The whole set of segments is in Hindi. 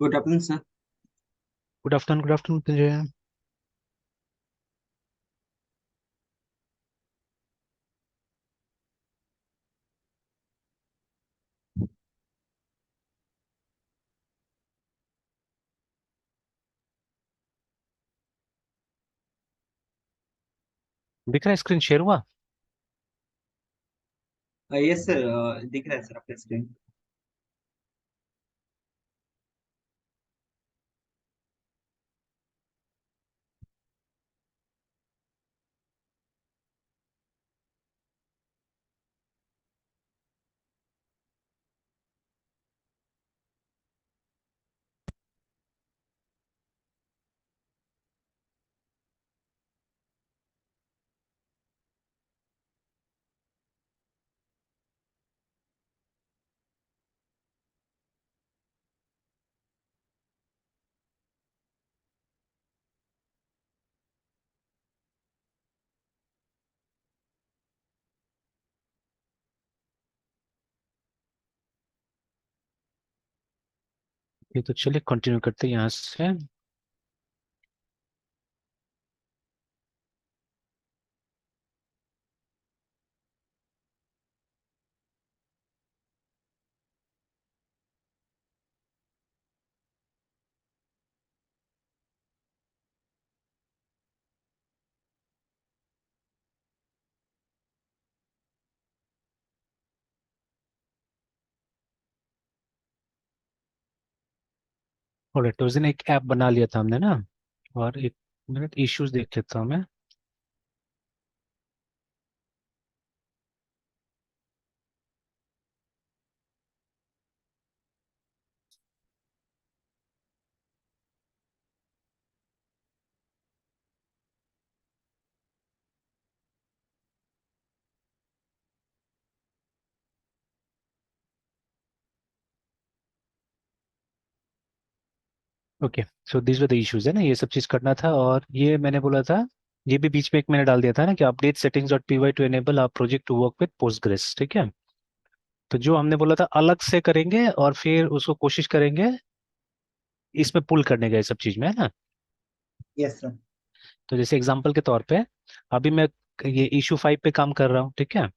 Good afternoon sir. Good afternoon तुझे। दिख रहा है स्क्रीन शेयर हुआ। यस सर, दिख रहा है सर आपका स्क्रीन। ये तो चलिए कंटिन्यू करते हैं यहाँ से। और तो उस दिन एक ऐप बना लिया था हमने ना। और एक मिनट इश्यूज देख लेता हूँ मैं। Okay, so this were the issues है ना, ये सब चीज करना था। और ये मैंने बोला था, ये भी बीच में एक मैंने डाल दिया था ना कि update settings dot py to enable our project to work with Postgres. ठीक है, तो जो हमने बोला था अलग से करेंगे और फिर उसको कोशिश करेंगे इसमें पुल करने का, ये सब चीज में है ना। Yes sir. तो जैसे एग्जांपल के तौर पे अभी मैं ये इशू 5 पे काम कर रहा हूँ, ठीक है।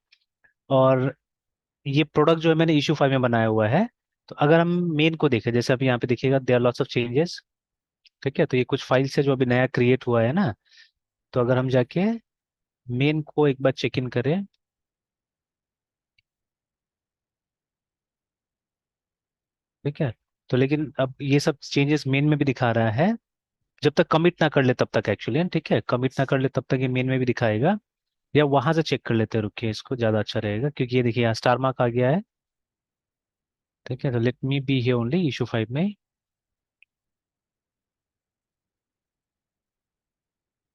और ये प्रोडक्ट जो है मैंने इशू 5 में बनाया हुआ है। तो अगर हम मेन को देखें, जैसे अभी यहाँ पे देखिएगा देयर लॉट्स ऑफ चेंजेस। ठीक है, तो ये कुछ फाइल्स है जो अभी नया क्रिएट हुआ है ना। तो अगर हम जाके मेन को एक बार चेक इन करें। ठीक है, तो लेकिन अब ये सब चेंजेस मेन में भी दिखा रहा है। जब तक कमिट ना कर ले तब तक एक्चुअली, ठीक है, कमिट ना कर ले तब तक ये मेन में भी दिखाएगा। या वहां से चेक कर लेते हैं, रुकिए, इसको ज्यादा अच्छा रहेगा क्योंकि ये देखिए यहाँ स्टार मार्क आ गया है। ठीक है, तो let me be here only issue 5 में।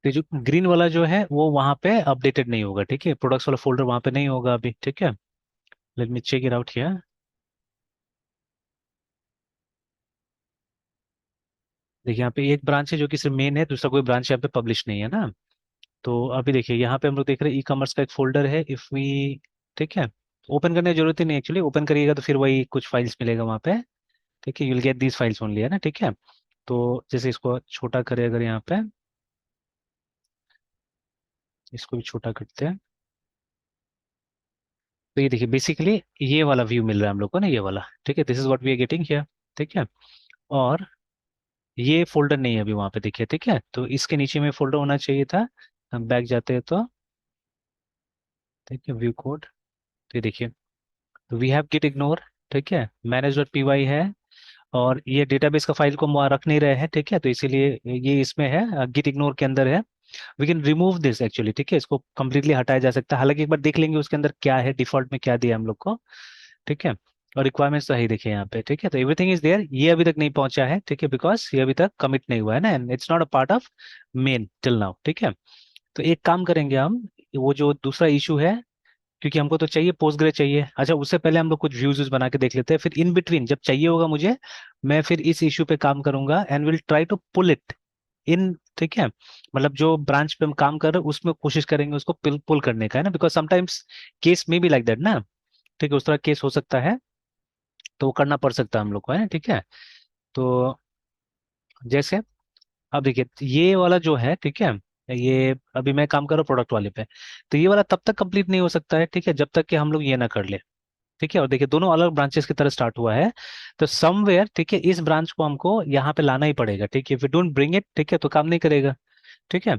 तो जो ग्रीन वाला जो है वो वहां पे अपडेटेड नहीं होगा, ठीक है, प्रोडक्ट्स वाला फोल्डर वहां पे नहीं होगा अभी। ठीक है, let me check it out here. देखिए यहाँ पे एक ब्रांच है जो कि सिर्फ मेन है, दूसरा कोई ब्रांच यहाँ पे पब्लिश नहीं है ना। तो अभी देखिए यहाँ पे हम लोग देख रहे हैं ई कॉमर्स का एक फोल्डर है, इफ वी, ठीक है, ओपन करने की जरूरत ही नहीं एक्चुअली। ओपन करिएगा तो फिर वही कुछ फाइल्स मिलेगा वहाँ पे। ठीक है, you will get these files only, है ना। ठीक है, तो जैसे इसको छोटा करें अगर यहाँ पे, इसको भी छोटा करते हैं। तो ये देखिए बेसिकली ये वाला व्यू मिल रहा है हम लोग को ना, ये वाला। ठीक है, this is what we are getting here. ठीक है, और ये फोल्डर नहीं है अभी वहाँ पे, देखिए। ठीक है, तो इसके नीचे में फोल्डर होना चाहिए था। हम बैक जाते हैं तो, ठीक है, व्यू कोड। तो ये देखिए, तो वी हैव गिट इग्नोर। ठीक है, मैनेज डॉट पी वाई है। और ये डेटाबेस का फाइल को हम वहाँ रख नहीं रहे हैं, ठीक है, तो इसीलिए ये इसमें है, गिट इग्नोर के अंदर है। We can remove this actually, ठीक है, इसको कंप्लीटली हटाया जा सकता है। हालांकि एक बार देख लेंगे उसके अंदर क्या है, डिफॉल्ट में क्या दिया हम लोग को। ठीक है, और रिक्वायरमेंट्स तो है ही देखिए यहाँ पे। ठीक है, तो एवरीथिंग इज देयर, ये अभी तक नहीं पहुंचा है, ठीक है, बिकॉज ये अभी तक कमिट नहीं हुआ है ना, and it's not a part of main till now. ठीक है, तो एक काम करेंगे हम, वो जो दूसरा इशू है, क्योंकि हमको तो चाहिए पोस्टग्रे चाहिए। अच्छा, उससे पहले हम लोग कुछ व्यूज बना के देख लेते हैं, फिर इन बिटवीन जब चाहिए होगा मुझे, मैं फिर इस इशू पे काम करूंगा and will try to pull it in. ठीक है, मतलब जो ब्रांच पे हम काम कर रहे हैं उसमें कोशिश करेंगे उसको पुल पुल करने का, है ना, बिकॉज समटाइम्स केस में भी लाइक दैट ना। ठीक है, उस तरह केस हो सकता है, तो वो करना पड़ सकता है हम लोग को, है ना। ठीक है, तो जैसे अब देखिए ये वाला जो है, ठीक है, ये अभी मैं काम कर रहा हूँ प्रोडक्ट वाले पे, तो ये वाला तब तक कंप्लीट नहीं हो सकता है, ठीक है, जब तक कि हम लोग ये ना कर ले। ठीक है, और देखिए दोनों अलग ब्रांचेस की तरह स्टार्ट हुआ है, तो समवेयर, ठीक है, इस ब्रांच को हमको यहाँ पे लाना ही पड़ेगा, ठीक है, if you don't bring it, ठीक है, तो काम नहीं करेगा। ठीक है,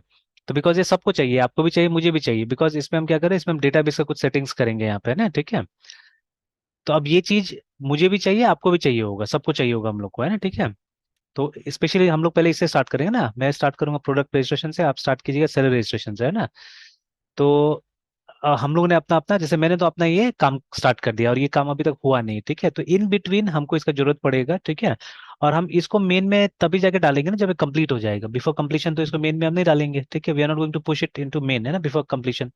तो बिकॉज ये सबको चाहिए, आपको भी चाहिए, मुझे भी चाहिए, बिकॉज इसमें हम क्या करें, इसमें हम डेटाबेस का कुछ सेटिंग्स करेंगे यहाँ पे ना, ठीक है। तो अब ये चीज मुझे भी चाहिए, आपको भी चाहिए होगा, सबको चाहिए होगा हम लोग को, है ना, ठीक है। तो स्पेशली हम लोग पहले इससे स्टार्ट करेंगे ना, मैं स्टार्ट करूंगा प्रोडक्ट रजिस्ट्रेशन से, आप स्टार्ट कीजिएगा सेलर रजिस्ट्रेशन से, है ना। तो हम लोगों ने अपना अपना, जैसे मैंने तो अपना ये काम स्टार्ट कर दिया और ये काम अभी तक हुआ नहीं, ठीक है, तो इन बिटवीन हमको इसका जरूरत पड़ेगा, ठीक है। और हम इसको मेन में तभी जाके डालेंगे ना जब ये कंप्लीट हो जाएगा, बिफोर कंप्लीशन तो इसको मेन में हम नहीं डालेंगे, ठीक है, we are not going to push it into main, है ना, बिफोर कंप्लीशन।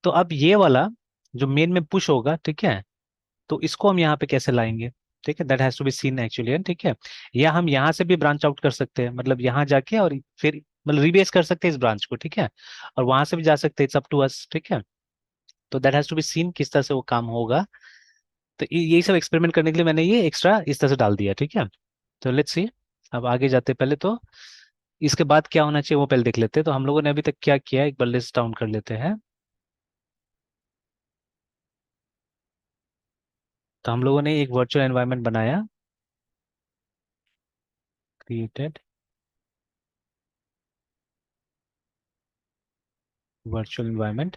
तो अब ये वाला जो मेन में पुश होगा, ठीक है, तो इसको हम यहाँ पे कैसे लाएंगे, ठीक है, that has to be seen actually, ठीक है। या हम यहाँ से भी ब्रांच आउट कर सकते हैं, मतलब यहाँ जाके और फिर मतलब रिबेस कर सकते हैं इस ब्रांच को, ठीक है, और वहां से भी जा सकते हैं, इट्स अप टू अस, ठीक है। तो that has to be seen किस तरह से वो काम होगा। तो यही सब एक्सपेरिमेंट करने के लिए मैंने ये एक्स्ट्रा इस तरह से डाल दिया, ठीक है। तो लेट्स सी, अब आगे जाते हैं, पहले तो इसके बाद क्या होना चाहिए वो पहले देख लेते हैं। तो हम लोगों ने अभी तक क्या किया है, एक बार लिस्ट डाउन कर लेते हैं। तो हम लोगों ने एक वर्चुअल एनवायरनमेंट बनाया, क्रिएटेड वर्चुअल एनवायरनमेंट,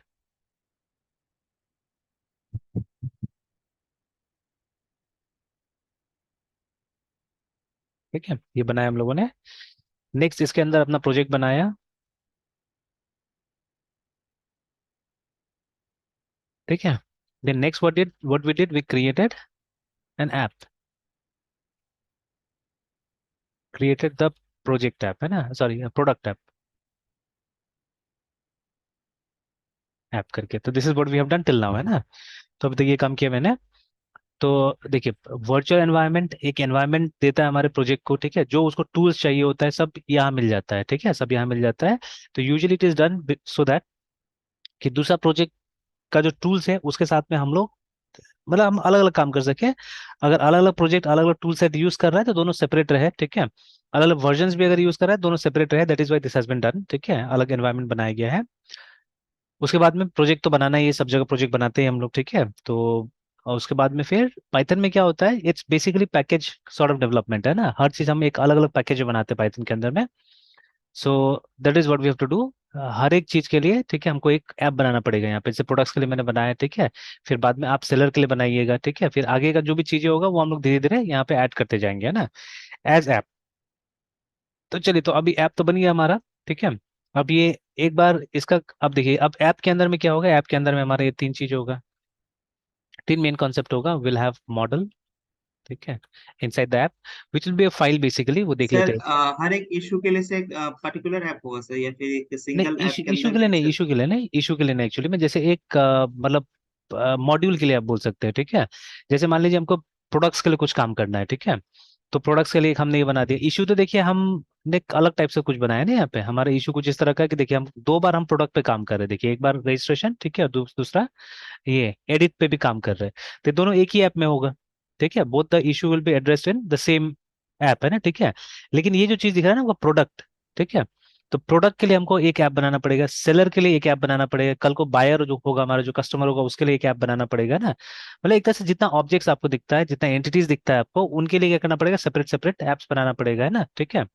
ठीक है, ये बनाया हम लोगों ने। नेक्स्ट इसके अंदर अपना प्रोजेक्ट बनाया, ठीक है। Then next what we did, we created an app, created the project app, है ना, सॉरी प्रोडक्ट ऐप करके। तो this is what we have done till now, है ना। तो अभी तक ये काम किया मैंने। तो देखिए वर्चुअल एनवायरनमेंट एक एनवायरनमेंट देता है हमारे प्रोजेक्ट को, ठीक है, जो उसको टूल्स चाहिए होता है सब यहाँ मिल जाता है, ठीक है, सब यहाँ मिल जाता है। तो usually it is done so that कि दूसरा प्रोजेक्ट का जो टूल्स है उसके साथ में हम लोग मतलब हम अलग अलग काम कर सके। अगर अलग अलग प्रोजेक्ट अलग अलग टूल सेट यूज कर रहा है तो दोनों सेपरेट रहे, ठीक है। अलग अलग वर्जन भी अगर यूज कर रहा है दोनों सेपरेट रहे, that is why this has been done, ठीक है, अलग एनवायरनमेंट बनाया गया है। उसके बाद में प्रोजेक्ट तो बनाना ही है, सब जगह प्रोजेक्ट बनाते हैं हम लोग, ठीक है। तो और उसके बाद में फिर पाइथन में क्या होता है, it's basically package sort of development, है ना, हर चीज हम एक अलग अलग पैकेज में बनाते हैं पाइथन के अंदर में। So that is what we have to do. हर एक चीज के लिए, ठीक है, हमको एक ऐप बनाना पड़ेगा यहाँ पे, जैसे प्रोडक्ट्स के लिए मैंने बनाया, ठीक है। फिर बाद में आप सेलर के लिए बनाइएगा, ठीक है, फिर आगे का जो भी चीजें होगा वो हम लोग धीरे धीरे यहाँ पे ऐड करते जाएंगे, है ना, एज ऐप। तो चलिए, तो अभी ऐप तो बन गया हमारा, ठीक है। अब ये एक बार इसका, अब देखिए अब ऐप के अंदर में क्या होगा, ऐप के अंदर में हमारे ये तीन चीज होगा, तीन मेन कॉन्सेप्ट होगा, विल हैव मॉडल, ठीक है, inside the app which will be a file basically, वो देख लेते सर हैं। हर एक इशू के लिए से एक पर्टिकुलर ऐप होगा सर, या फिर एक नहीं सिंगल ऐप इशू के इशू अंदर के लिए में नहीं, सर? इशू के लिए नहीं, इशू के लिए नहीं, एक्चुअली में जैसे एक मतलब मॉड्यूल के लिए आप बोल सकते हैं, ठीक है। जैसे मान लीजिए हमको प्रोडक्ट्स के लिए कुछ काम करना है, ठीक है, तो प्रोडक्ट्स के लिए एक हमने ये बना दिया इशू। तो देखिए हमने एक अलग टाइप से कुछ बनाया ना यहाँ पे, हमारा इशू कुछ इस तरह का है कि देखिए हम दो बार हम प्रोडक्ट पे काम कर रहे हैं, देखिए एक बार रजिस्ट्रेशन, ठीक है, और दूसरा ये एडिट पे भी काम कर रहे हैं, तो ये दोनों एक ही ऐप में होगा, ठीक है, both the issue will be addressed in the same app, है ना, ठीक है। लेकिन ये जो चीज दिख रहा है ना वो प्रोडक्ट, ठीक है, तो प्रोडक्ट के लिए हमको एक ऐप बनाना पड़ेगा, सेलर के लिए एक ऐप बनाना पड़ेगा, कल को बायर जो होगा हमारा जो कस्टमर होगा उसके लिए एक ऐप बनाना पड़ेगा ना। मतलब एक तरह से जितना ऑब्जेक्ट्स आपको दिखता है, जितना एंटिटीज दिखता है आपको, उनके लिए क्या करना पड़ेगा, सेपरेट सेपरेट ऐप्स बनाना पड़ेगा, है ना, ठीक है।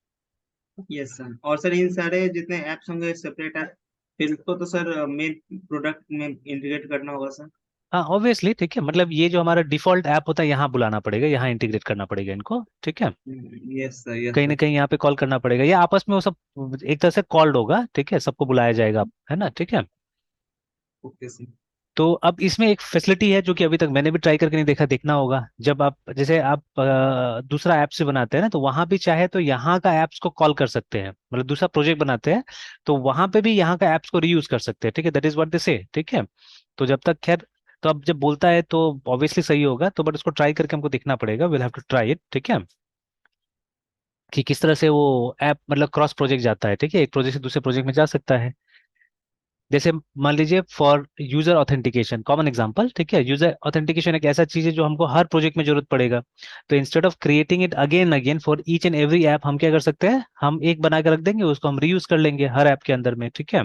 Yes sir. और सर इन सारे जितने ऐप्स होंगे सेपरेट ऐप, फिर इसको तो सर मेन प्रोडक्ट में इंटीग्रेट करना होगा सर। हाँ ऑब्वियसली, ठीक है, मतलब ये जो हमारा डिफॉल्ट ऐप होता है यहाँ बुलाना पड़ेगा, यहाँ इंटीग्रेट करना पड़ेगा इनको, ठीक है। यस सर, यस कहीं ना सर। कहीं यहाँ पे कॉल करना पड़ेगा, या आपस में वो सब एक तरह से कॉल्ड होगा, ठीक है, सबको बुलाया जाएगा, है ना, ठीक है। Okay sir. तो अब इसमें एक फैसिलिटी है जो कि अभी तक मैंने भी ट्राई करके नहीं देखा, देखना होगा। जब आप जैसे आप दूसरा ऐप से बनाते हैं ना, तो वहां भी चाहे तो यहाँ का ऐप्स को कॉल कर सकते हैं, मतलब दूसरा प्रोजेक्ट बनाते हैं तो वहां पे भी यहाँ का ऐप्स को रीयूज कर सकते हैं, ठीक है, दैट इज व्हाट दे से, ठीक है। तो जब तक खैर, तो अब जब बोलता है तो ऑब्वियसली सही होगा, तो बट उसको ट्राई करके हमको देखना पड़ेगा, will have to try it, ठीक है, कि किस तरह से वो ऐप मतलब क्रॉस प्रोजेक्ट जाता है, ठीक है, एक प्रोजेक्ट से दूसरे प्रोजेक्ट में जा सकता है। जैसे मान लीजिए for user authentication, common example, ठीक है, यूजर ऑथेंटिकेशन एक ऐसा चीज है जो हमको हर प्रोजेक्ट में जरूरत पड़ेगा। तो instead of creating it again again for each and every app, हम क्या कर सकते हैं, हम एक बना के रख देंगे, उसको हम रीयूज कर लेंगे हर ऐप के अंदर में, ठीक है।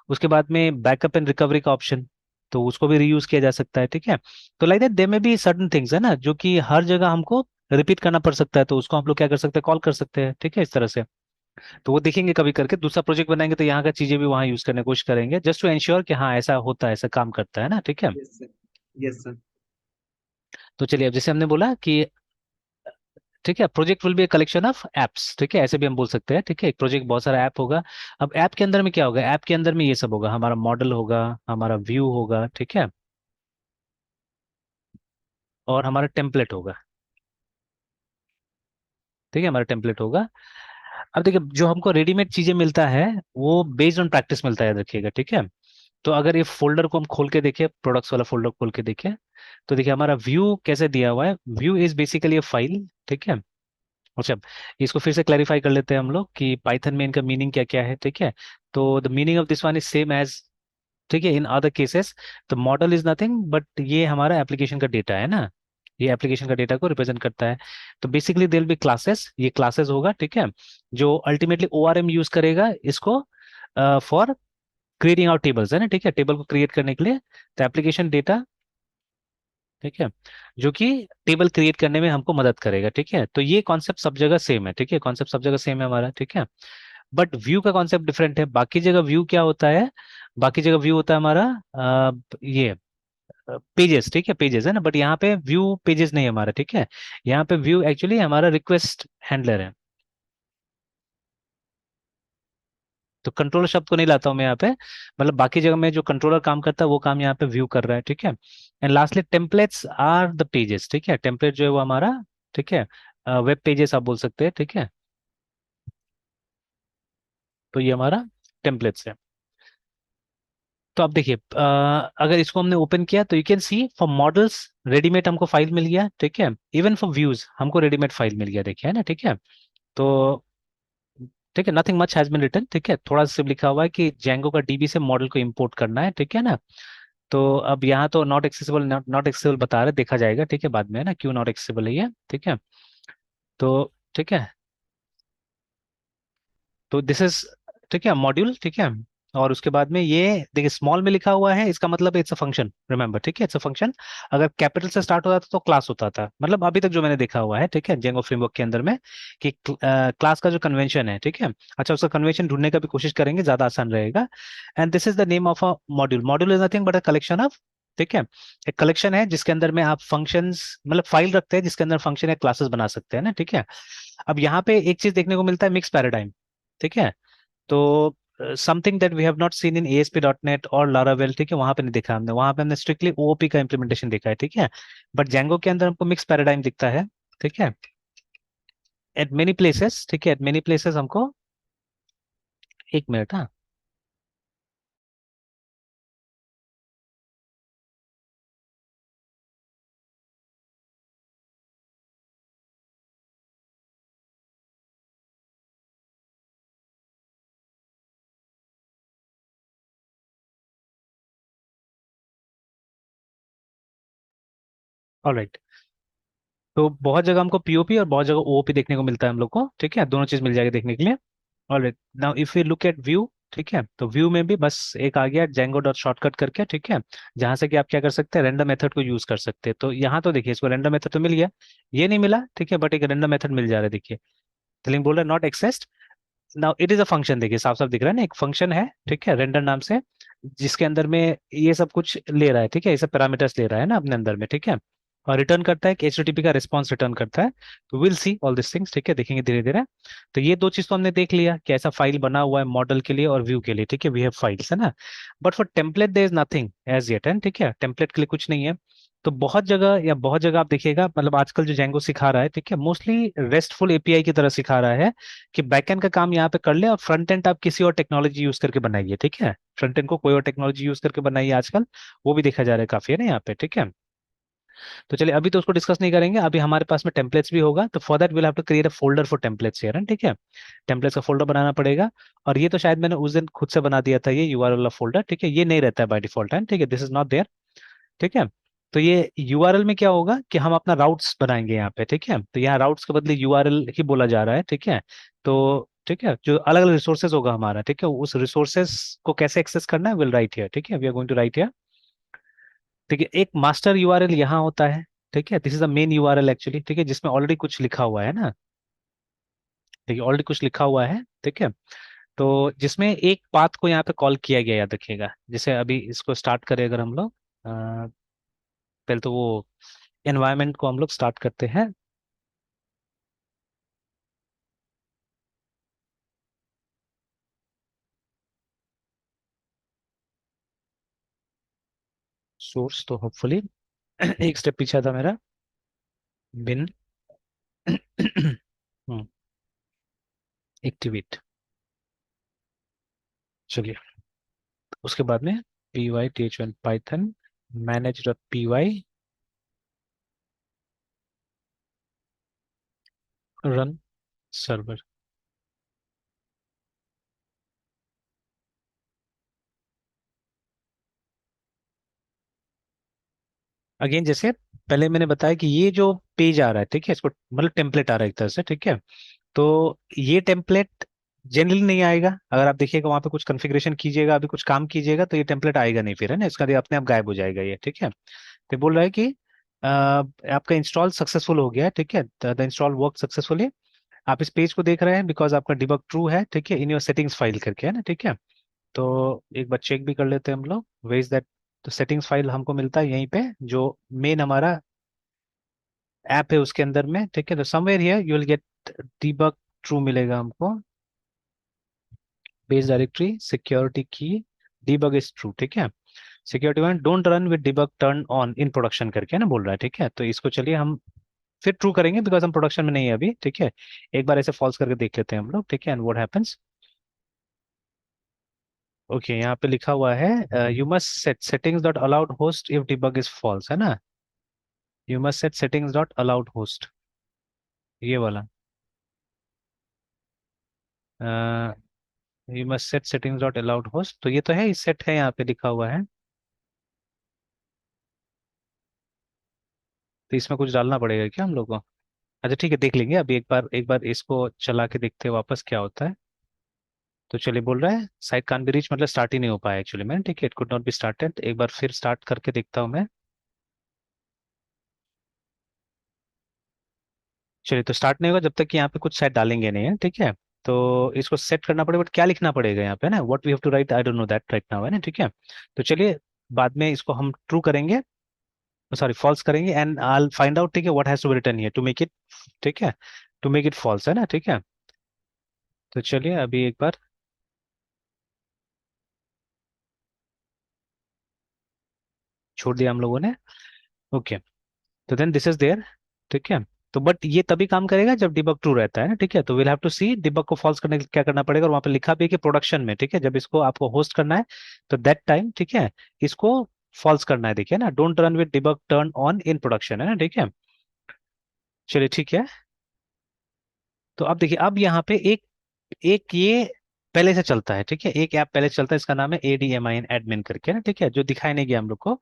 उसके बाद में बैकअप एंड रिकवरी का ऑप्शन, तो उसको भी रीयूज किया जा सकता है, ठीक है। तो लाइक दैट दे में बी सर्टन थिंग्स है ना, जो कि हर जगह हमको रिपीट करना पड़ सकता है, तो उसको हम लोग क्या कर सकते हैं, कॉल कर सकते हैं, ठीक है, इस तरह से। तो वो देखेंगे कभी करके, दूसरा प्रोजेक्ट बनाएंगे तो यहाँ का चीजें भी वहाँ यूज करने की कोशिश करेंगे, जस्ट टू एंश्योर कि हाँ ऐसा होता है, ऐसा काम करता है ना, ठीक है। Yes sir. Yes sir. तो चलिए, अब जैसे हमने बोला कि ठीक है, project will be a collection of apps, ठीक है, ऐसे भी हम बोल सकते हैं, ठीक है, एक प्रोजेक्ट बहुत सारा ऐप होगा। अब ऐप के अंदर में क्या होगा, ऐप के अंदर में ये सब होगा, हमारा मॉडल होगा, हमारा व्यू होगा, ठीक है, और हमारा टेम्पलेट होगा, ठीक है, हमारा टेम्पलेट होगा। अब देखिए, जो हमको रेडीमेड चीजें मिलता है वो बेस्ड ऑन प्रैक्टिस मिलता है, याद रखिएगा, ठीक है। तो अगर ये फोल्डर को हम खोल के देखें, प्रोडक्ट्स वाला फोल्डर खोल के देखें, तो देखिए हमारा व्यू कैसे दिया हुआ है, view is basically a file, ठीक है। अच्छा, इसको फिर से क्लैरिफाई कर लेते हैं हम लोग कि पाइथन में इनका मीनिंग क्या क्या है, ठीक है। तो the meaning of this one is same as, ठीक है, इन अदर केसेस। तो मॉडल इज नथिंग बट ये हमारा एप्लीकेशन का डेटा है ना, ये एप्लीकेशन का डेटा को रिप्रेजेंट करता है। तो basically there will be classes, ये क्लासेस होगा, ठीक है, जो अल्टीमेटली ओआरएम यूज करेगा इसको फॉर क्रिएटिंग आउट टेबल्स, है ना, ठीक है, टेबल को क्रिएट करने के लिए। तो एप्लीकेशन डेटा, ठीक है, जो कि टेबल क्रिएट करने में हमको मदद करेगा, ठीक है। तो ये कॉन्सेप्ट सब जगह सेम है, ठीक है, कॉन्सेप्ट सब जगह सेम है हमारा, ठीक है। बट व्यू का कॉन्सेप्ट डिफरेंट है, बाकी जगह व्यू क्या होता है, बाकी जगह व्यू होता है हमारा ये पेजेस, ठीक है, पेजेस है ना, बट यहाँ पे व्यू पेजेस नहीं है हमारा, ठीक है। यहाँ पे व्यू एक्चुअली हमारा रिक्वेस्ट हैंडलर है। तो कंट्रोलर शब्द को नहीं लाता हूँ मैं यहाँ पे, मतलब बाकी जगह में जो कंट्रोलर काम करता है वो काम यहाँ पे व्यू कर रहा है, ठीक है। And lastly templates are the pages, ठीक है, टेम्पलेट जो है वो हमारा, ठीक है, वेब पेजेस आप बोल सकते हैं, ठीक है। तो ये हमारा टेम्पलेट्स है। तो अब देखिए, अगर इसको हमने ओपन किया तो you can see for models readymade हमको फाइल मिल गया, ठीक है। इवन फॉर व्यूज हमको रेडीमेड फाइल मिल गया, देखिए, है ना, ठीक है। तो ठीक है, nothing much has been written, ठीक है, थोड़ा सा सिर्फ लिखा हुआ है कि जेंगो का डीबी से मॉडल को इंपोर्ट करना है, ठीक है ना। तो अब यहाँ तो नॉट एक्सेसिबल, नॉट एक्सेसिबल बता रहे, देखा जाएगा, ठीक है, बाद में, है ना, क्यों नॉट एक्सेसिबल है ये, ठीक है। तो ठीक है, तो दिस इज, ठीक है, मॉड्यूल, ठीक है। और उसके बाद में ये देखिए स्मॉल में लिखा हुआ है, इसका मतलब इट्स अ फंक्शन, रिमेंबर, ठीक है, इट्स अ फंक्शन। अगर कैपिटल से स्टार्ट होता था तो क्लास होता था, मतलब अभी तक जो मैंने देखा हुआ है, ठीक है, जेंगो फ्रेमवर्क के अंदर में, कि क्लास का जो कन्वेंशन है, ठीक है। अच्छा, उसका कन्वेंशन ढूंढने का भी कोशिश करेंगे, ज्यादा आसान रहेगा। And this is the name of a module, module is nothing but a collection of, ठीक है, एक कलेक्शन है जिसके अंदर में आप फंक्शंस, मतलब फाइल रखते हैं जिसके अंदर फंक्शन या क्लासेस बना सकते हैं ना, ठीक है। अब यहाँ पे एक चीज देखने को मिलता है, मिक्स पैराडाइम, ठीक है। तो something that we have not seen in ASP dot NET और लारावेल, ठीक है, वहां पे नहीं देखा हमने, वहां पे हमने स्ट्रिक्टली ओओपी का इम्प्लीमेंटेशन देखा है, ठीक है। बट जेंगो के अंदर हमको मिक्स पैराडाइम दिखता है, ठीक है, एट मेनी प्लेसेस, ठीक है, एट मेनी प्लेसेस हमको, एक मिनट, हाँ। ऑलराइट, तो बहुत जगह हमको पीओपी और बहुत जगह ओओपी देखने को मिलता है हम लोग को, ठीक है, दोनों चीज मिल जाएगी देखने के लिए। Alright, now if you look at view, ठीक है, तो व्यू में भी बस एक आ गया जेंगो डॉट शॉर्टकट करके, ठीक है, जहां से कि आप क्या कर सकते हैं, रेंडम मेथड को यूज कर सकते हैं। तो यहाँ तो देखिए इसको रेंडम मेथड तो मिल गया, ये नहीं मिला, ठीक है, बट एक रेंडम मेथड मिल जा रहा है, देखिए, लिंक बोल रहा है not accessed. Now it is a function, देखिए साफ साफ दिख रहा है ना, एक फंक्शन है, ठीक है, रेंडर नाम से, जिसके अंदर में ये सब कुछ ले रहा है, ठीक है, ये सब पैरामीटर्स ले रहा है ना अपने अंदर में, ठीक है। और रिटर्न करता है कि एचटीटीपी का रिस्पॉन्स रिटर्न करता है। तो will see all this things, ठीक है, देखेंगे धीरे धीरे। तो ये दो चीज तो हमने देख लिया कि ऐसा फाइल बना हुआ है मॉडल के लिए और व्यू के लिए, ठीक है, वी हैव फाइल्स, है ना। But for template there is nothing as yet, है, ठीक है, टेम्पलेट के लिए कुछ नहीं है। तो बहुत जगह, या बहुत जगह आप देखिएगा, मतलब आजकल जो जेंगो सिखा रहा है, ठीक है, मोस्टली रेस्टफुल एपीआई की तरह सिखा रहा है, कि बैकएंड का काम यहाँ पे कर ले और फ्रंट एंड आप किसी और टेक्नोलॉजी यूज करके बनाइए, ठीक है, फ्रंट एंड को कोई और टेक्नोलॉजी यूज करके बनाइए आजकल, वो भी देखा जा रहा है काफी, है ना यहाँ पे, ठीक है। तो चलिए अभी तो उसको डिस्कस नहीं करेंगे, अभी हमारे पास में टेम्पलेट्स भी होगा, तो for that will have to create a folder for templates here, ठीक है। टेम्पलेट्स का फोल्डर बनाना पड़ेगा। और ये तो शायद मैंने उस दिन खुद से बना दिया था, ये यूआरएल वाला फोल्डर, ठीक है, ये नहीं रहता है बाय डिफॉल्ट है, ठीक है, दिस इज नॉट देयर, ठीक है। तो ये यूआरएल में क्या होगा कि हम अपना राउट्स बनाएंगे यहाँ पे, ठीक है, तो यहाँ राउट्स के बदले यूआरएल ही बोला जा रहा है, ठीक है। तो ठीक है, जो अलग अलग रिसोर्सेज होगा हमारा, ठीक है, उस रिसोर्सेज को कैसे एक्सेस करना है विल राइट हियर, ठीक है, we are going to write here. ठीक है, एक मास्टर यूआरएल यहाँ होता है, ठीक है, this is the main URL actually, ठीक है, जिसमें ऑलरेडी कुछ लिखा हुआ है ना, ठीक है, ऑलरेडी कुछ लिखा हुआ है, ठीक है। तो जिसमें एक पाथ को यहाँ पे कॉल किया गया, याद रखिएगा, जैसे अभी इसको स्टार्ट करें अगर हम लोग, पहले तो वो एनवायरनमेंट को हम लोग स्टार्ट करते हैं। सोर्स तो होपफुली एक स्टेप पीछे था मेरा, बिन एक्टिवेट, चलिए, उसके बाद में P Y T H one python manage dot P Y run server. Again जैसे पहले मैंने बताया कि ये जो पेज आ रहा है, ठीक है, इसको मतलब टेम्पलेट आ रहा है एक तरह से, ठीक है। तो ये टेम्पलेट जनरली नहीं आएगा, अगर आप देखिएगा वहां पे कुछ कॉन्फ़िगरेशन कीजिएगा, अभी कुछ काम कीजिएगा, तो ये टेम्पलेट आएगा नहीं फिर, है ना, इसका ये अपने आप गायब हो जाएगा ये, ठीक है। तो बोल रहा है कि आपका इंस्टॉल सक्सेसफुल हो गया है, ठीक है, द इंस्टॉल वर्क सक्सेसफुली। आप इस पेज को देख रहे हैं बिकॉज आपका डिबग ट्रू है, ठीक है, इन योर सेटिंग्स फाइल करके, है ना, ठीक है। तो एक बार चेक भी कर लेते हैं हम लोग, वे इज दैट, तो सेटिंग्स फाइल हमको मिलता है यहीं पे, जो मेन हमारा ऐप है उसके अंदर में, ठीक है। तो somewhere here you will get debug true मिलेगा हमको, बेस डायरेक्टरी सिक्योरिटी की डीबग इज ट्रू, ठीक है। Security one don't run with debug turn on in production करके, है ना, बोल रहा है, ठीक है। तो इसको चलिए हम फिर ट्रू करेंगे बिकॉज हम प्रोडक्शन में नहीं है अभी, ठीक है। एक बार ऐसे फॉल्स करके देख लेते हैं हम लोग, ठीक है, एंड व्हाट हैपेंस। ओके, यहाँ पे लिखा हुआ है you must set settings dot allowed host if debug is false, है ना, you must set settings dot allowed host, ये वाला, you must set settings dot allowed host, तो ये तो है, इस सेट है यहाँ पे लिखा हुआ है, तो इसमें कुछ डालना पड़ेगा क्या हम लोग को? अच्छा ठीक है, देख लेंगे अभी, एक बार इसको चला के देखते हैं वापस क्या होता है। तो चलिए, बोल रहा है साइट कान बी रीच, मतलब स्टार्ट ही नहीं हो पाया एक्चुअली में, ठीक है, it could not be started, एक बार फिर स्टार्ट करके देखता हूँ मैं। चलिए, तो स्टार्ट नहीं होगा जब तक कि यहाँ पे कुछ सेट डालेंगे नहीं, है, ठीक है। तो इसको सेट करना पड़ेगा, बट क्या लिखना पड़ेगा यहाँ पे ना, what we have to write, I don't know that right now, है ना, ठीक है। तो चलिए, बाद में इसको हम ट्रू करेंगे, सॉरी फॉल्स करेंगे, एंड आई फाइंड आउट, ठीक है, what has to be written here to make it, ठीक है, टू मेक इट फॉल्स, है ना, ठीक है। तो चलिए अभी एक बार छोड़ दिया हम लोगों ने, ओके। तो देन दिस इज देयर, ठीक है। तो बट ये तभी काम करेगा जब डिबग ट्रू रहता है ना, ठीक है। तो will have to see debug को फॉल्स करने के लिए क्या करना पड़ेगा, और वहां पे लिखा भी है कि प्रोडक्शन में, ठीक है, जब इसको आपको होस्ट करना है, तो दैट टाइम, ठीक है, इसको फॉल्स करना है, देखिए ना, don't run with debug turn on in production, है ना, ठीक है। चलिए ठीक है, तो अब देखिए, अब यहाँ पे एक एक ये पहले से चलता है, ठीक है, एक ऐप पहले से चलता है, इसका नाम है ADMIN एडमिन करके ना, ठीक है, जो दिखाई नहीं गया हम लोग को।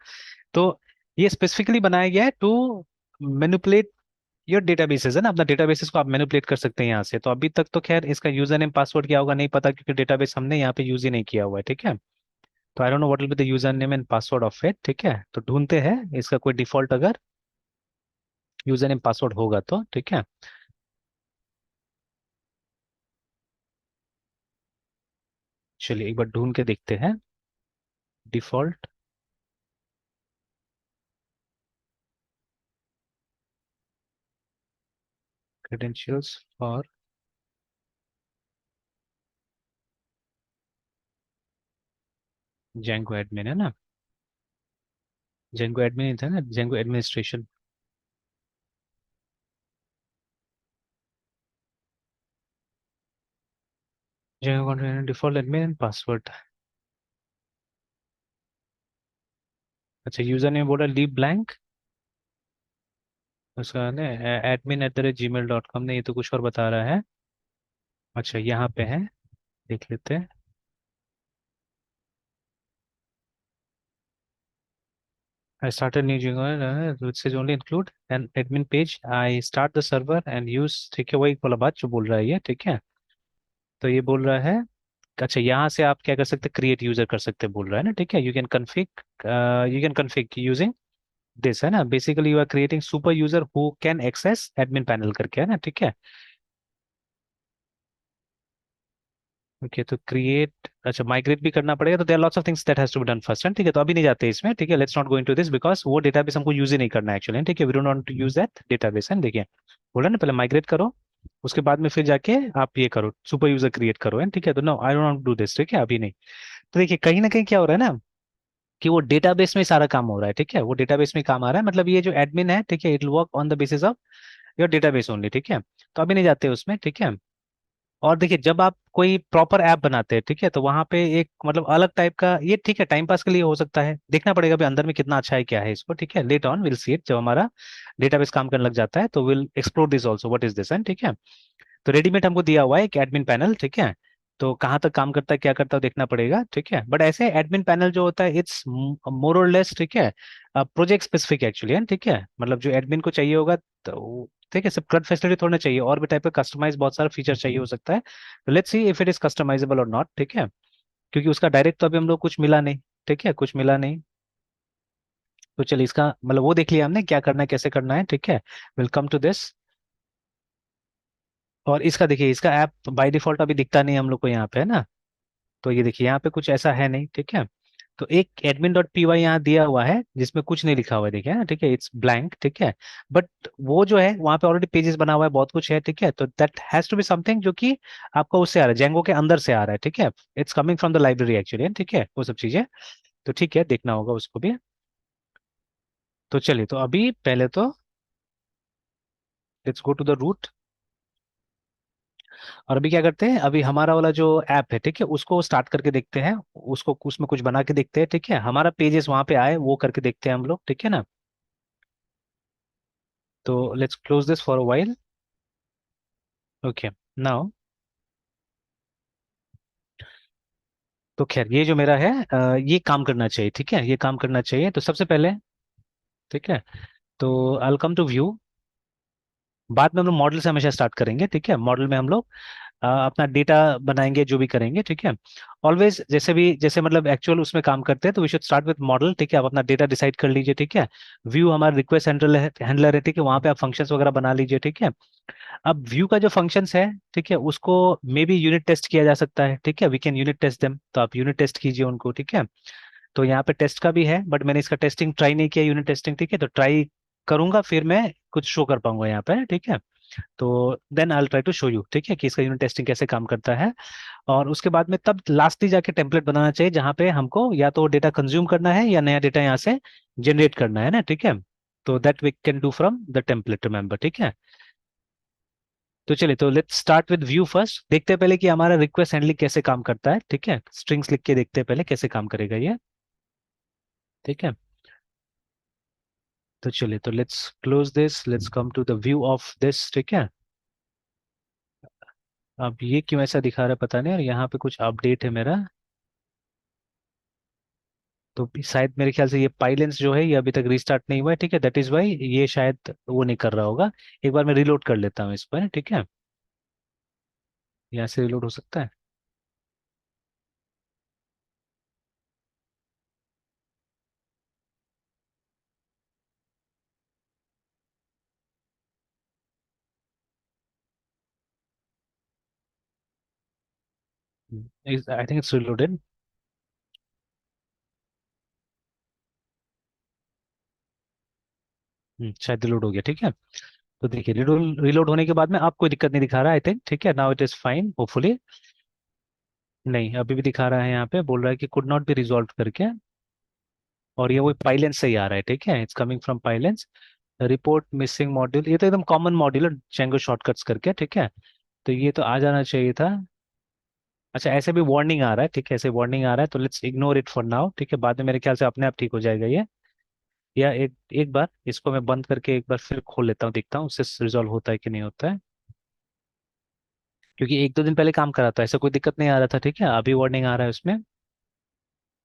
तो ये स्पेसिफिकली बनाया गया है टू मैनिपुलेट योर डेटाबेसेस, है ना, अपना डेटाबेसेस को आप मैनिपुलेट कर सकते हैं यहाँ से। तो अभी तक तो खैर इसका यूजर नेम पासवर्ड क्या होगा नहीं पता, क्योंकि डेटाबेस हमने यहाँ पे यूज ही नहीं किया हुआ है, ठीक है। तो आई don't know what will be the user name and password of it, ठीक है। तो ढूंढते हैं इसका कोई डिफॉल्ट अगर यूजर नेम पासवर्ड होगा तो, ठीक है। चलिए एक बार ढूंढ के देखते हैं default credentials for Django admin, है ना, जेंगो एडमिन ही था ना, Django administration, Django default admin and password. अच्छा, यूजर नेम बोला लीव ब्लैंक, उसका ना admin@gmail.com ने, ये तो कुछ और बता रहा है। अच्छा यहाँ पे है, देख लेते हैं। I started new Jingle, which says only include an admin page. I start the server and use, ठीक है, वही वाला बात जो बोल रहा है ये, ठीक है। तो ये बोल रहा है, अच्छा यहाँ से आप क्या कर सकते हैं, क्रिएट यूजर कर सकते हैं बोल रहा है ना, ठीक है। You can config using this, है ना। Basically you are creating super user who can access admin panel करके, है ना, ठीक है। ओके तो क्रिएट, अच्छा माइग्रेट भी करना पड़ेगा, तो there lots of things that has to be done first, ठीक है। तो अभी नहीं जाते इसमें, ठीक है। Let's not go into this because वो डेटाबेस हमको यूज ही नहीं करना एक्चुअली, ठीक है। We don't want to use that database, है ना। देखिए बोला ना, पहले माइग्रेट करो, उसके बाद में फिर जाके आप ये करो, सुपर यूजर क्रिएट करो, है, ठीक है। तो no, I don't want to do this, ठीक है, अभी नहीं। तो देखिए कहीं ना कहीं क्या हो रहा है ना, कि वो डेटाबेस में सारा काम हो रहा है, ठीक है। वो डेटाबेस में काम आ रहा है, मतलब ये जो एडमिन है, ठीक है, it will work on the basis of your database only, ठीक है। तो अभी नहीं जाते उसमें, ठीक है। और देखिए जब आप कोई प्रॉपर ऐप बनाते हैं, ठीक है, तो वहां पे एक मतलब अलग टाइप का ये, ठीक है, टाइम पास के लिए हो सकता है, देखना पड़ेगा भी अंदर में कितना अच्छा है क्या है इसको, ठीक है। Late on will see it, जब हमारा डेटाबेस काम करने लग जाता है तो will explore this also, what is this, and ठीक है। तो रेडीमेड हमको दिया हुआ है एक एडमिन पैनल, ठीक है। तो कहाँ तक काम करता है, क्या करता है, देखना पड़ेगा, ठीक है। बट ऐसे एडमिन पैनल जो होता है, इट्स मोर और लेस, ठीक है, प्रोजेक्ट स्पेसिफिक एक्चुअली, है, ठीक है। मतलब जो एडमिन को चाहिए होगा, तो ठीक है, सिर्फ CRUD फैसिलिटी थोड़ा चाहिए, और भी टाइप का कस्टमाइज बहुत सारा फीचर चाहिए हो सकता है। तो let's see if it is customisable और नॉट, ठीक है। क्योंकि उसका डायरेक्ट तो अभी हम लोग कुछ मिला नहीं, ठीक है, कुछ मिला नहीं। तो चलिए इसका मतलब वो देख लिया हमने, क्या करना है कैसे करना है, ठीक है। Welcome to this. और इसका देखिए, इसका ऐप बाय डिफॉल्ट अभी दिखता नहीं हम लोग को यहाँ पे, है ना। तो ये देखिए यहाँ पे कुछ ऐसा है नहीं, ठीक है। तो एक admin.py यहाँ दिया हुआ है जिसमें कुछ नहीं लिखा हुआ है, देखिए ना, ठीक है, इट्स ब्लैंक, ठीक है। बट वो जो है वहाँ पे ऑलरेडी पेजेस बना हुआ है, बहुत कुछ है, ठीक है। तो that has to be something जो कि आपका उससे आ रहा है, जेंगो के अंदर से आ रहा है, ठीक है। It's coming from the library actually, ठीक है, वो सब चीजें। तो ठीक है, देखना होगा उसको भी। तो चलिए, तो अभी पहले तो let's go to the route. और अभी क्या करते हैं, अभी हमारा वाला जो ऐप है, ठीक है, उसको स्टार्ट करके देखते हैं, उसको उसमें कुछ बना के देखते हैं, ठीक है। हमारा पेजेस वहां पे आए वो करके देखते हैं हम लोग, ठीक है ना। तो let's close this for a while. Okay now, तो खैर ये जो मेरा है, ये काम करना चाहिए, ठीक है, ये काम करना चाहिए। तो सबसे पहले, ठीक है, तो आई कम टू व्यू। बाद में हम लोग मॉडल से हमेशा स्टार्ट करेंगे, ठीक है। मॉडल में हम लोग अपना डेटा बनाएंगे, जो भी करेंगे, ठीक है। ऑलवेज जैसे भी, जैसे मतलब एक्चुअल उसमें काम करते हैं, तो we should start with model, ठीक है। आप अपना डेटा डिसाइड कर लीजिए, ठीक है। व्यू हमारा रिक्वेस्ट हैंडलर है, ठीक है, वहां पे आप फंक्शंस वगैरह बना लीजिए, ठीक है। अब व्यू का जो फंक्शंस है, ठीक है, उसको मे बी यूनिट टेस्ट किया जा सकता है, ठीक है। We can unit test them, तो आप यूनिट टेस्ट कीजिए उनको, ठीक है। तो यहाँ पे टेस्ट का भी है, बट मैंने इसका टेस्टिंग ट्राई नहीं किया, यूनिट टेस्टिंग, ठीक है। तो ट्राई करूंगा फिर मैं कुछ शो कर पाऊंगा यहाँ पे, ठीक है। तो then I try to show you, ठीक है, कि इसका यूनिट टेस्टिंग कैसे काम करता है। और उसके बाद में तब लास्टली जाके टेम्पलेट बनाना चाहिए, जहाँ पे हमको या तो डेटा कंज्यूम करना है या नया डेटा यहाँ से जनरेट करना है ना, ठीक है। तो that we can do from the template, remember, ठीक है। तो चलिए, तो let's start with view first, देखते हैं पहले कि हमारा रिक्वेस्ट हैंडलिंग कैसे काम करता है, ठीक है। स्ट्रिंग्स लिख के देखते हैं पहले कैसे काम करेगा ये, ठीक है। तो चलिए, तो let's close this, let's come to the view of this, ठीक है। अब ये क्यों ऐसा दिखा रहा है पता नहीं, और यहाँ पे कुछ अपडेट है मेरा। तो शायद मेरे ख्याल से ये पाइलेंस जो है ये अभी तक रिस्टार्ट नहीं हुआ है, ठीक है। दैट इज वाई ये शायद वो नहीं कर रहा होगा। एक बार मैं रिलोड कर लेता हूँ इसको, है ना, ठीक है। यहाँ से रिलोड हो सकता है। I think it's reloaded. शायद रिलोड हो गया, ठीक है। तो देखिए रिलोड रिलोड होने के बाद में आप कोई दिक्कत नहीं दिखा रहा, आई थिंक, ठीक है। Now it is fine hopefully. नहीं, अभी भी दिखा रहा है, यहाँ पे बोल रहा है कि कुड नॉट बी रिजॉल्व करके। और ये वो पाइलेंस से ही आ रहा है, ठीक है, it's coming from Pylance. Report missing module, ये तो एकदम कॉमन मॉड्यूल है, Django शॉर्टकट्स करके, ठीक है। तो ये तो आ जाना चाहिए था। अच्छा ऐसे भी वार्निंग आ रहा है, ठीक है, ऐसे वार्निंग आ रहा है, तो let's ignore it for now, ठीक है। बाद में मेरे ख्याल से अपने आप ठीक हो जाएगा ये। या एक एक बार इसको मैं बंद करके एक बार फिर खोल लेता हूँ, देखता हूँ उससे रिजॉल्व होता है कि नहीं होता है, क्योंकि एक दो दिन पहले काम करा था, ऐसा कोई दिक्कत नहीं आ रहा था। ठीक है, अभी वार्निंग आ रहा है उसमें,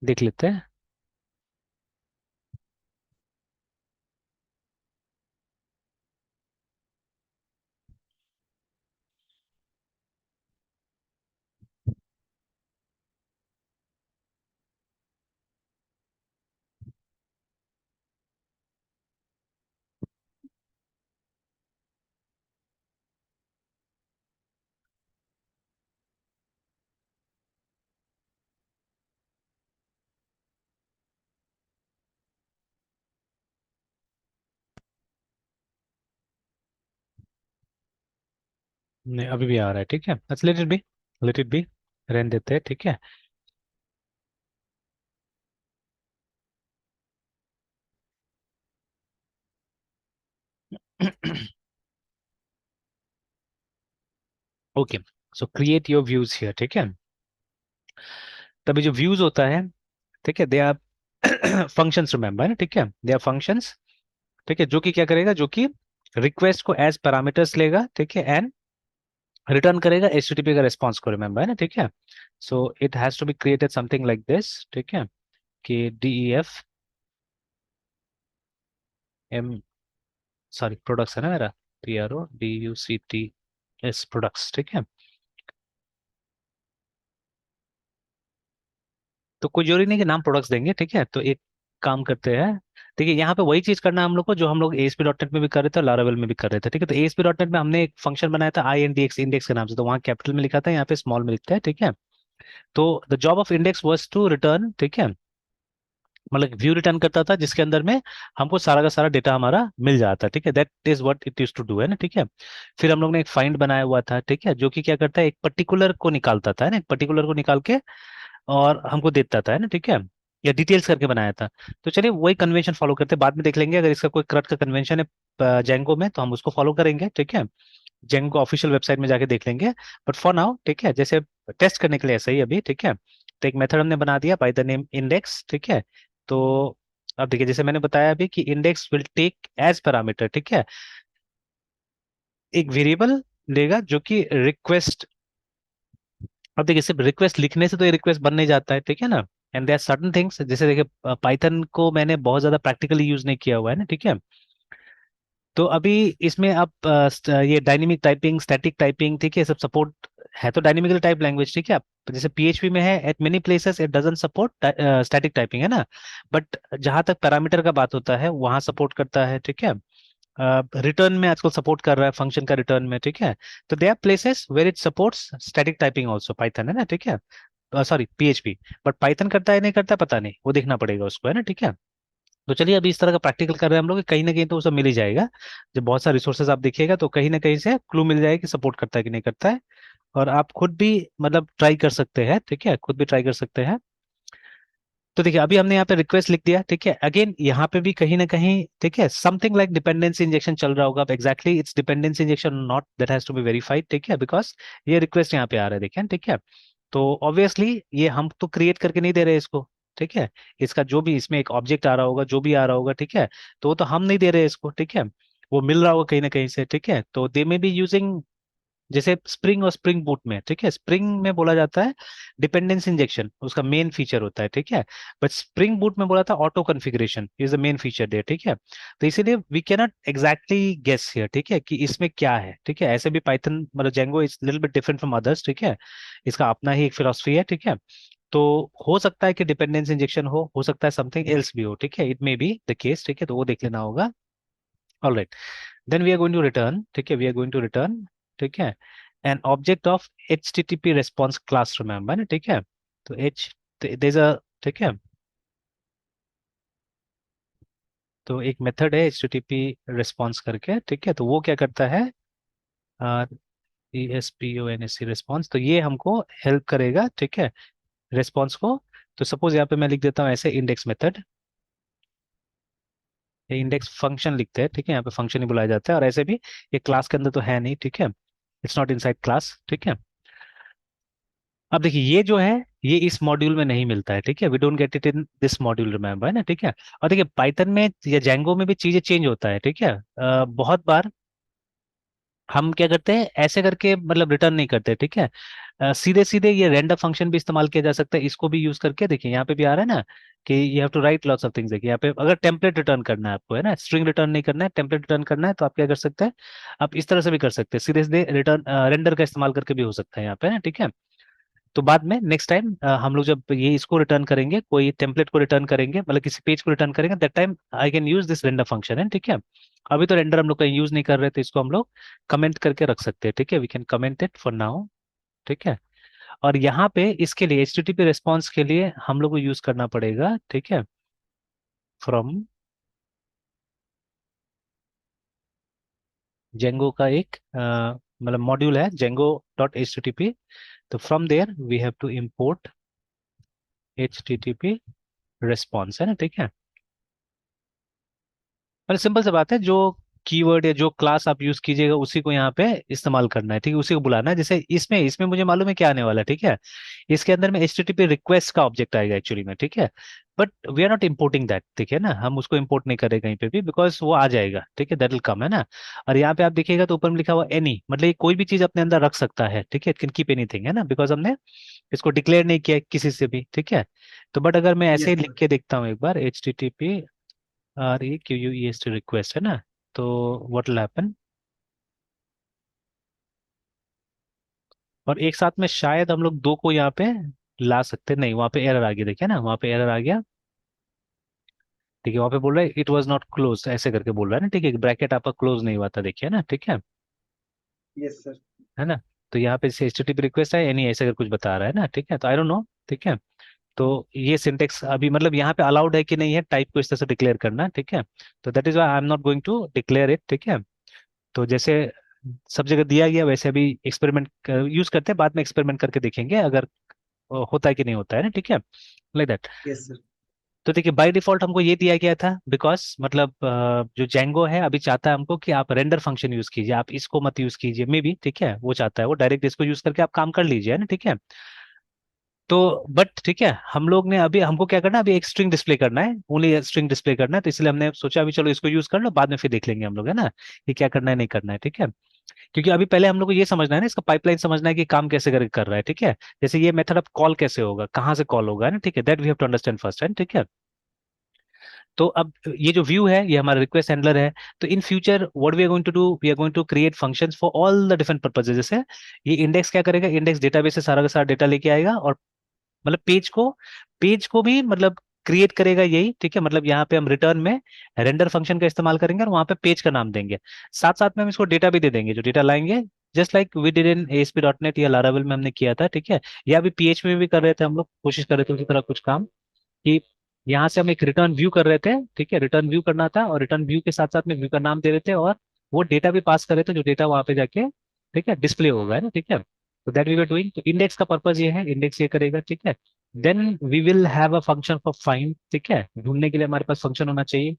देख लेते हैं। नहीं, अभी भी आ रहा है। ठीक है, अच्छा, let it be, let it be, रहने देते हैं। ठीक है। Okay, so create your views here. ठीक है, तभी जो व्यूज होता है, ठीक है, दे आर फंक्शंस, रिमेंबर है ना। ठीक है, दे आर फंक्शंस। ठीक है, जो कि क्या करेगा, जो कि रिक्वेस्ट को एज पैरामीटर्स लेगा। ठीक है, एंड रिटर्न करेगा एचटीटीपी का रिस्पॉन्स को, रिमेंबर है ना। ठीक है, so it has to be created something like this. ठीक है, कि DEF एम, सॉरी, प्रोडक्ट्स है ना मेरा, PRODUCTS, प्रोडक्ट्स। ठीक है, तो कोई जरूरी नहीं कि नाम प्रोडक्ट्स देंगे। ठीक है, तो एक काम करते हैं। ठीक है, यहाँ पे वही चीज करना है हम लोग को जो हम लोग ASP.NET में भी कर रहे थे, लारावेल में भी कर रहे थे। ठीक है, तो ASP.NET में हमने एक फंक्शन बनाया था INDX, इंडेक्स के नाम से, तो वहाँ कैपिटल में लिखा था, यहाँ पे स्मॉल में लिखता है। ठीक है, तो the job of index was to return, ठीक है, मतलब व्यू रिटर्न करता था जिसके अंदर में हमको सारा का सारा डेटा हमारा मिल जाता है। ठीक है, that is what it use to do, है ना। ठीक है, फिर हम लोग ने एक फाइंड बनाया हुआ था। ठीक है, जो कि क्या करता है, एक पर्टिकुलर को निकालता था, है ना, एक पर्टिकुलर को निकाल के और हमको देता था, है ना। ठीक है, या डिटेल्स करके बनाया था। तो चलिए वही कन्वेंशन फॉलो करते हैं, बाद में देख लेंगे अगर इसका कोई क्रट का कन्वेंशन है जेंगो में तो हम उसको फॉलो करेंगे। ठीक है, जेंगो ऑफिशियल वेबसाइट में जाके देख लेंगे, बट फॉर नाउ, ठीक है, जैसे टेस्ट करने के लिए ऐसा ही अभी। ठीक है, तो एक मेथड हमने बना दिया बाय द नेम इंडेक्स। ठीक है, तो अब देखिए, जैसे मैंने बताया अभी कि index will take as parameter, ठीक है, एक वेरिएबल लेगा जो कि रिक्वेस्ट। अब देखिए, सिर्फ रिक्वेस्ट लिखने से तो ये रिक्वेस्ट बन नहीं जाता है। ठीक है ना, एंड देयर सर्टन थिंग्स, जैसे देखिए पाइथन को मैंने बहुत ज्यादा प्रैक्टिकली यूज नहीं किया हुआ है ना। ठीक है, तो अभी इसमें आप ये डायनेमिक टाइपिंग, स्टैटिक टाइपिंग, ठीक है, सब सपोर्ट है, तो डायनेमिकली टाइप लैंग्वेज। ठीक है, आप जैसे PHP में है, eight many places it doesn't support static typing, है ना, बट जहां तक पैरामीटर का बात होता है वहां सपोर्ट करता है। ठीक है, रिटर्न में आजकल सपोर्ट कर रहा है, फंक्शन का रिटर्न में। ठीक है, तो they are places where it supports static typing also, Python, है ना। ठीक है, सॉरी, PHP, बट पाइथन करता है नहीं करता पता नहीं, वो देखना पड़ेगा उसको, है ना। ठीक है, तो चलिए अभी इस तरह का प्रैक्टिकल कर रहे हैं हम लोग कि कहीं ना कहीं तो वो सब मिल ही जाएगा। जब बहुत सारे रिसोर्सेज आप देखिएगा तो कहीं ना कहीं से क्लू मिल जाएगा कि सपोर्ट करता है कि नहीं करता है, और आप खुद भी मतलब ट्राई कर सकते हैं। ठीक है, खुद भी ट्राई कर सकते हैं। तो देखिए, अभी हमने यहाँ पे रिक्वेस्ट लिख दिया। ठीक है, अगेन यहाँ पे भी कहीं ना कहीं, ठीक है, समथिंग लाइक डिपेंडेंसी इंजेक्शन चल रहा होगा। Exactly it's dependency injection, not that has to be verified. ठीक है, बिकॉज ये रिक्वेस्ट यहाँ पे आ रहा है, देखिए। ठीक है, तो ऑब्वियसली ये हम तो क्रिएट करके नहीं दे रहे इसको। ठीक है, इसका जो भी इसमें एक ऑब्जेक्ट आ रहा होगा, जो भी आ रहा होगा, ठीक है, तो वो तो हम नहीं दे रहे इसको। ठीक है, वो मिल रहा होगा कहीं ना कहीं से। ठीक है, तो दे में बी यूजिंग, जैसे स्प्रिंग और स्प्रिंग बूट में, ठीक है, स्प्रिंग में बोला जाता है डिपेंडेंस इंजेक्शन उसका मेन फीचर होता है। ठीक है, बट स्प्रिंग बूट में बोला था auto configuration is the main feature there. ठीक है, तो इसीलिए we can not exactly guess here, ठीक है, कि इसमें क्या है। ठीक है, ऐसे भी पाइथन मतलब Django is little bit different from others. ठीक है, इसका अपना ही एक फिलॉसफी है। ठीक है, तो हो सकता है कि डिपेंडेंस इंजेक्शन हो सकता है समथिंग एल्स भी हो। ठीक है, it may be the case. ठीक है, तो वो देख लेना होगा। All right, then we are going to return, ठीक है, we are going to return, ठीक है, an object of HTTP response class, remember ना। ठीक है, तो एच, देयर अ, ठीक है, तो एक मेथड है HTTP रेस्पॉन्स करके। ठीक है, तो वो क्या करता है, RESPONSC रेस्पॉन्स, तो ये हमको हेल्प करेगा। ठीक है, रेस्पॉन्स को, तो सपोज यहाँ पे मैं लिख देता हूँ ऐसे इंडेक्स मेथड, ये इंडेक्स फंक्शन लिखते हैं। ठीक है, यहाँ पे फंक्शन ही बुलाया जाता है, और ऐसे भी ये क्लास के अंदर तो है नहीं। ठीक है, इट्स नॉट इनसाइड क्लास। ठीक है, अब देखिए ये जो है ये इस मॉड्यूल में नहीं मिलता है, ठीक है, we don't get it in this module, remember, है ना, ठीक है। और देखिए पाइथन में या जेंगो में भी चीजें चेंज होता है, ठीक है, बहुत बार हम क्या करते हैं ऐसे करके मतलब रिटर्न नहीं करते, ठीक है, सीधे सीधे ये रेंडम फंक्शन भी इस्तेमाल किया जा सकता है, इसको भी यूज करके देखिए यहाँ पे भी आ रहा है ना कि you have to write lots of things. देखिए यहाँ पे अगर टेम्पलेट रिटर्न करना है आपको, है ना, स्ट्रिंग रिटर्न नहीं करना है, टेम्पलेट रिटर्न करना है, तो आप क्या कर सकते हैं, आप इस तरह से भी कर सकते हैं, सीधे सीधे रिटर्न रेंडर का इस्तेमाल करके भी हो सकता है यहाँ पे ना, ठीक है। तो बाद में नेक्स्ट टाइम हम लोग जब ये इसको रिटर्न करेंगे, कोई टेम्पलेट को रिटर्न करेंगे, मतलब किसी पेज को रिटर्न करेंगे, that time I can use this render function, है, ठीक है। अभी तो रेंडर हम लोग कहीं यूज नहीं कर रहे, तो इसको हम लोग कमेंट करके रख सकते हैं, ठीक है, we can comment it for now, ठीक है। और यहाँ पे इसके लिए HTTP रिस्पॉन्स के लिए हम लोग को यूज करना पड़ेगा, ठीक है, फ्रॉम जेंगो का एक मतलब मॉड्यूल है जेंगो डॉट HTTP। तो from there we have to import HTTP response, है ना, ठीक है। मतलब सिंपल सी बात है, जो कीवर्ड या जो क्लास आप यूज कीजिएगा उसी को यहाँ पे इस्तेमाल करना है, ठीक है, उसी को बुलाना है। जैसे इसमें इसमें मुझे मालूम है क्या आने वाला है, ठीक है, इसके अंदर में HTTP रिक्वेस्ट का ऑब्जेक्ट आएगा एक्चुअली में, ठीक है, but we are not importing that, ठीक है ना, हम उसको इम्पोर्ट नहीं करें कहीं पे भी, बिकॉज वो आ जाएगा, ठीक है, दैट विल कम, है ना। और यहाँ पे आप देखिएगा तो ऊपर में लिखा हुआ एनी, मतलब ये कोई भी चीज अपने अंदर रख सकता है, ठीक है, इट कैन कीप एनीथिंग, है ना, बिकॉज हमने इसको डिक्लेयर नहीं किया किसी से भी, ठीक है। तो बट अगर मैं ऐसे ही यस लिख सर। के देखता हूँ एक बार HTTP REQUEST रिक्वेस्ट, है ना, तो व्हाट विल हैपन, और एक साथ में शायद हम लोग दो को यहाँ पे ला सकते, नहीं वहाँ पे एरर आ गया, देखिए ना, वहाँ पे एरर आ गया, ठीक है, वहाँ पे बोल रहा है इट वाज नॉट क्लोज, ऐसे करके बोल रहा है ना, ठीक है, ब्रैकेट आपका क्लोज नहीं हुआ था, देखिए ना, ठीक यस सर। है ना। तो यहाँ पे HTTP रिक्वेस्ट है यानी ऐसे अगर कुछ बता रहा है ना, ठीक है, तो आई डोंट नो, ठीक है। तो ये सिंटेक्स अभी मतलब यहाँ पे अलाउड है कि नहीं है टाइप को इस तरह से डिक्लेयर करना, ठीक है। तो that is why I am not going to declare it, ठीक है। तो जैसे सब जगह दिया गया वैसे अभी एक्सपेरिमेंट यूज करते हैं, बाद में एक्सपेरिमेंट करके देखेंगे अगर होता है कि नहीं होता है ना, ठीक है, लाइक दैट। Yes sir. तो देखिए बाय डिफॉल्ट हमको ये दिया गया था, बिकॉज मतलब जो जेंगो है अभी चाहता है हमको कि आप रेंडर फंक्शन यूज कीजिए, आप इसको मत यूज कीजिए, मे बी, ठीक है, वो चाहता है वो डायरेक्ट इसको यूज करके आप काम कर लीजिए, है ना, ठीक है। तो बट ठीक है, हम लोग ने अभी हमको क्या करना है, अभी एक स्ट्रिंग डिस्प्ले करना है, ओनली स्ट्रिंग डिस्प्ले करना है, तो इसलिए हमने सोचा अभी चलो इसको यूज कर लो, बाद में फिर देख लेंगे हम लोग, है ना, कि क्या करना है नहीं करना है, ठीक है। क्योंकि अभी पहले हम लोग को ये समझना है ना, इसका पाइपलाइन समझना है कि काम कैसे करके कर रहा है, ठीक है। जैसे ये मेथड अब कॉल कैसे होगा, कहाँ से कॉल होगा, है ना, ठीक है, that we have to understand first, है, ठीक है। तो अब ये जो व्यू है ये हमारा रिक्वेस्ट हैंडलर है। तो in future what we are going to do, we are going to create functions for all the different purposes. जैसे ये इंडेक्स क्या करेगा, इंडेक्स डेटाबेस से सारा का सारा डेटा लेके आएगा, और मतलब पेज को भी मतलब क्रिएट करेगा यही, ठीक है, मतलब यहाँ पे हम रिटर्न में रेंडर फंक्शन का इस्तेमाल करेंगे और वहाँ पे पेज का नाम देंगे, साथ साथ में हम इसको डेटा भी दे देंगे जो डेटा लाएंगे, just like we did in ASP.NET या लारावेल में हमने किया था, ठीक है, या अभी PHP में भी कर रहे थे हम लोग, कोशिश कर रहे थे उसी तरह कुछ काम, कि यहाँ से हम एक रिटर्न व्यू कर रहे थे, ठीक है, रिटर्न व्यू करना था, और रिटर्न व्यू के साथ साथ में व्यू का नाम दे रहे थे, और वो डेटा भी पास कर रहे थे जो डेटा वहां पे जाके, ठीक है, डिस्प्ले होगा, है ना, ठीक है। तो दैट वी वर डूइंग, तो इंडेक्स का पर्पज ये है, इंडेक्स ये करेगा, ठीक है। Then we will have a function for find, ठीक है, ढूंढने के लिए हमारे पास फंक्शन होना चाहिए,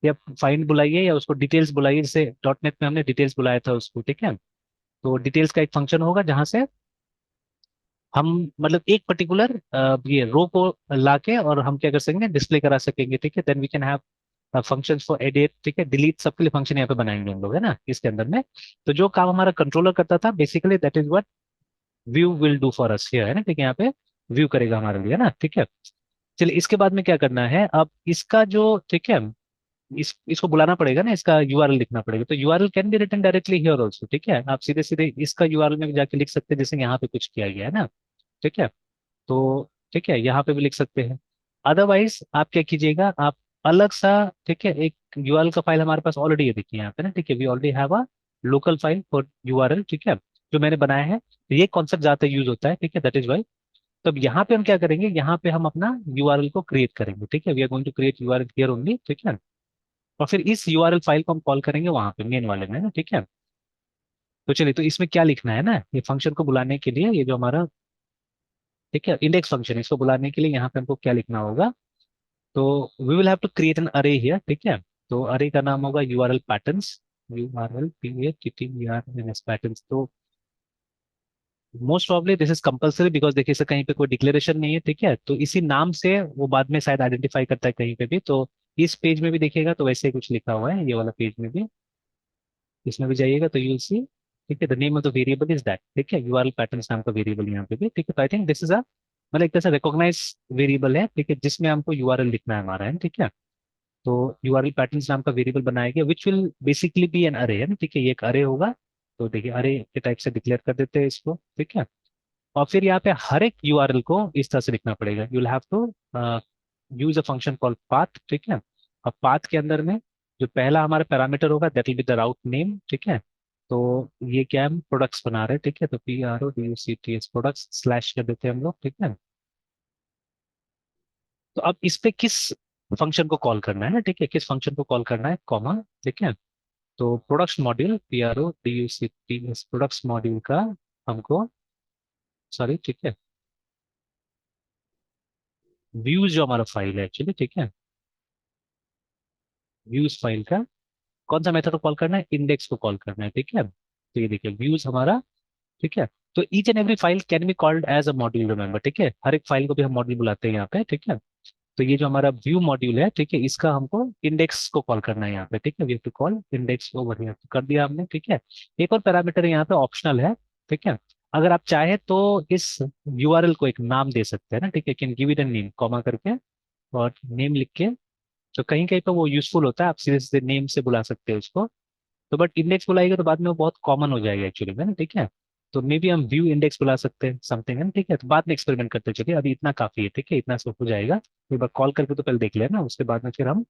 या फाइंड बुलाइए या उसको डिटेल्स बुलाइए, जैसे .NET में हमने डिटेल्स बुलाया था उसको, ठीक है। तो डिटेल्स का एक फंक्शन होगा जहां से हम मतलब एक पर्टिकुलर ये रो को लाके और हम क्या कर सकेंगे, डिस्प्ले करा सकेंगे, ठीक है। Then we can have functions for edit, ठीक है, डिलीट, सबके लिए फंक्शन यहाँ पे बनाएंगे हम लोग, है ना, इसके अंदर में। तो जो काम हमारा कंट्रोलर करता था basically that is what view will do for us here, है ना, ठीक है, यहाँ पे व्यू करेगा हमारे लिए, है ना, ठीक है। चलिए इसके बाद में क्या करना है, अब इसका जो, ठीक है, इसको बुलाना पड़ेगा ना, इसका URL लिखना पड़ेगा, तो URL can be written directly here also, ठीक है, आप सीधे सीधे इसका URL में जाके लिख सकते हैं, जैसे यहाँ पे कुछ किया गया है ना, ठीक है। तो ठीक है, यहाँ पे भी लिख सकते हैं। अदरवाइज आप क्या कीजिएगा, आप अलग सा, ठीक है, एक URL का फाइल हमारे पास ऑलरेडी है, देखिए यहाँ पे ना, ठीक है, we already have a local file for URL, ठीक है, जो मैंने बनाया है, तो ये कॉन्सेप्ट ज्यादा यूज होता है, ठीक है, दैट इज वाई। तो अब यहाँ पे हम क्या करेंगे, यहाँ पे हम अपना URL को क्रिएट करेंगे, ठीक है, we are going to create URL here only, ठीक है। और फिर इस URL फाइल को हम कॉल करेंगे वहां पे मेन वाले में ना, ठीक है। तो चलिए, तो इसमें क्या लिखना है ना, ये फंक्शन को बुलाने के लिए ये जो हमारा, ठीक है, इंडेक्स फंक्शन, इसको बुलाने के लिए यहाँ पे हमको क्या लिखना होगा, तो we will have to create an array here, ठीक है। तो अरे का नाम होगा URL patterns, URL PATTERNS, patterns. तो most probably this is compulsory, because देखिए इसका कहीं पे कोई डिक्लेरेशन नहीं है, ठीक है, तो इसी नाम से वो बाद में शायद आइडेंटिफाई करता है कहीं पे भी। तो इस पेज में भी देखिएगा तो वैसे ही कुछ लिखा हुआ है, ये वाला पेज में भी, इसमें भी जाइएगा तो यू विल सी, ठीक है, the name of the variable is that, ठीक है, यूआरएल पैटर्न नाम का वेरिएबल यहाँ पे भी, ठीक है। तो I think this is a मतलब एक तरह से रिकॉग्नाइज वेरिएबल है, ठीक है, जिसमें हमको यूआरएल लिखना है हमारा है, ठीक है। तो यूआरएल पैटर्न नाम का वेरिएबल बनाया गया which will basically be an array, है ना, ठीक है, ये एक अरे होगा। तो देखिए अरे के टाइप से डिक्लेयर कर देते हैं इसको, ठीक है। और फिर यहाँ पे हर एक यूआरएल को इस तरह से लिखना पड़ेगा, you will have to use a function called path, ठीक है। अब पाथ के अंदर में जो पहला हमारा पैरामीटर होगा that will be the route name, ठीक है। तो ये क्या हम प्रोडक्ट्स बना रहे हैं, ठीक है, तो PRODUCTS प्रोडक्ट्स स्लैश कर देते हैं हम लोग, ठीक है। तो अब इस पे किस फंक्शन को कॉल करना है ना, ठीक है, किस फंक्शन को कॉल करना है, कॉमा, ठीक है। तो products module PRODUCTS products module का हमको, सॉरी, ठीक है, व्यूज जो हमारा फाइल है एक्चुअली, ठीक है, व्यूज फाइल का कौन सा मेथड को कॉल करना है, इंडेक्स को कॉल करना है, ठीक है। तो ये देखिए व्यूज हमारा, ठीक है। तो each and every file can be called as a module, remember, ठीक है, हर एक फाइल को भी हम मॉड्यूल बुलाते हैं यहाँ पे, ठीक है। तो ये जो हमारा व्यू मॉड्यूल है, ठीक है, इसका हमको इंडेक्स को कॉल करना है यहाँ पे, ठीक है, we have to call index over here, तो कर दिया हमने, ठीक है। एक और पैरामीटर यहाँ पे ऑप्शनल है, ठीक है, अगर आप चाहे तो इस यूआरएल को एक नाम दे सकते हैं ना, ठीक है, can give it a name, comma करके और नेम लिख के, तो कहीं कहीं पे वो यूजफुल होता है, आप सीधे सीधे नेम से बुला सकते हैं उसको। तो बट इंडेक्स बुलाएगा तो बाद में वो बहुत कॉमन हो जाएगा एक्चुअली में ना, ठीक है। तो मे बी हम व्यू इंडेक्स बुला सकते हैं समथिंग है ना, ठीक है, तो बाद में एक्सपेरिमेंट करते चलिए, अभी इतना काफी है, ठीक है, इतना सब हो जाएगा। एक बार कॉल करके तो पहले देख लेना, उसके बाद में फिर हम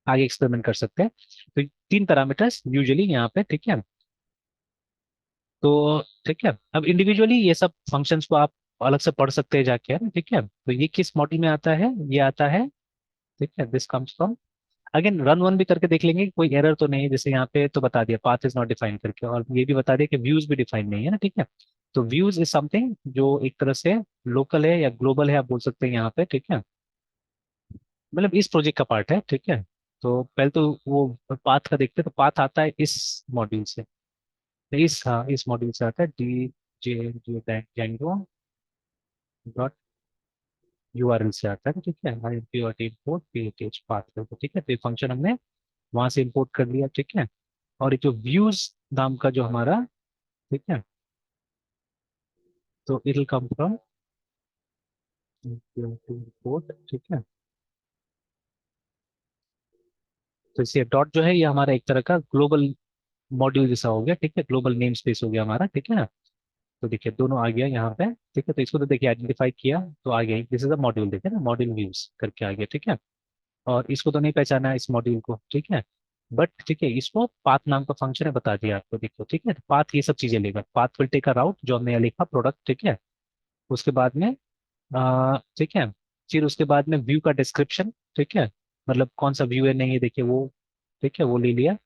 आगे एक्सपेरिमेंट कर सकते हैं। तो तीन पैरामीटर्स यूजुअली यहाँ पे, ठीक है। तो ठीक है, अब इंडिविजुअली ये सब फंक्शंस को आप अलग से पढ़ सकते हैं जाके, है ना, ठीक है। तो ये किस मॉड्यूल में आता है, ये आता है, ठीक है, this comes from, again run one भी करके देख लेंगे कि कोई एरर तो नहीं है, जैसे यहाँ पे तो बता दिया पाथ इज नॉट डिफाइन करके, और ये भी बता दिया कि व्यूज भी डिफाइन नहीं है ना, ठीक है। तो व्यूज इज समथिंग जो एक तरह से लोकल है या ग्लोबल है, आप बोल सकते हैं यहाँ पे, ठीक है, मतलब इस प्रोजेक्ट का पार्ट है, ठीक है। तो पहले तो वो पाथ का देखते हैं, तो पाथ आता है इस मॉड्यूल से, इस, हाँ, इस मॉड्यूल से आता है, Django डॉट यूआरएल से आता है, ठीक है, import package पाथ, ठीक है। तो ये फंक्शन हमने वहां से इंपोर्ट कर लिया, ठीक है। और ये जो व्यूज नाम का जो हमारा, ठीक है, तो it will come from import, ठीक है। तो इसे डॉट जो है ये हमारा एक तरह का ग्लोबल मॉड्यूल जैसा हो गया, ठीक है, ग्लोबल नेम स्पेस हो गया हमारा, ठीक है ना। तो देखिए दोनों आ गया यहाँ पे, ठीक है, तो इसको तो देखिए आइडेंटिफाई किया तो आ गया, दिस इज अ मॉड्यूल, देखिए ना, मॉड्यूल व्यूज करके आ गया, ठीक है। और इसको तो नहीं पहचाना है इस मॉड्यूल को, ठीक है, बट ठीक है, इसको पाथ नाम का फंक्शन है, बता दिया आपको, देखो, ठीक है। तो पाथ ये सब चीजें लेगा, पाथ विल टेक अ राउट जो हमने यहाँ लिखा प्रोडक्ट, ठीक है। उसके बाद में ठीक है, फिर उसके बाद में व्यू का डिस्क्रिप्शन, ठीक है, मतलब कौन सा व्यू है नहीं है, देखिए वो, ठीक है, वो ले लिया,